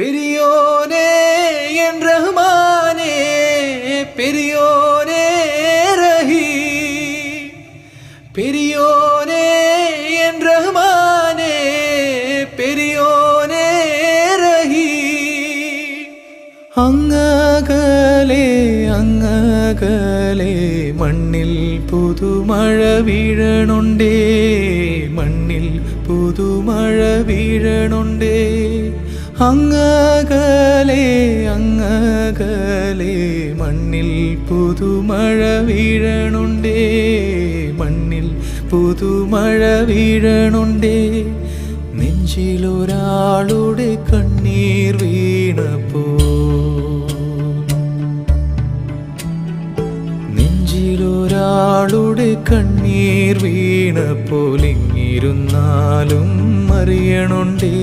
பெரியோனே என் ரஹ்மானே, பெரியோனே ரஹீம், பெரியோனே என் ரஹ்மானே, பெரியோனே ரஹீம். അങ്ങകലെ അങ്ങകലെ മണ്ണിൽ പുതുമഴ വീഴണുണ്ടേ, മണ്ണിൽ പുതുമഴ വീഴണുണ്ടേ. അങ്ങകലെ അങ്ങകലെ മണ്ണിൽ പുതുമഴ വീഴണുണ്ടേ, മണ്ണിൽ പുതുമഴ വീഴണുണ്ടേ. നെഞ്ചിലൊരാളുടെ കണ്ണീർ വീണപ്പോ, നെഞ്ചിലൊരാളുടെ കണ്ണീർ വീണപ്പോൾ ഇങ്ങിരുന്നാലും അറിയണുണ്ടേ.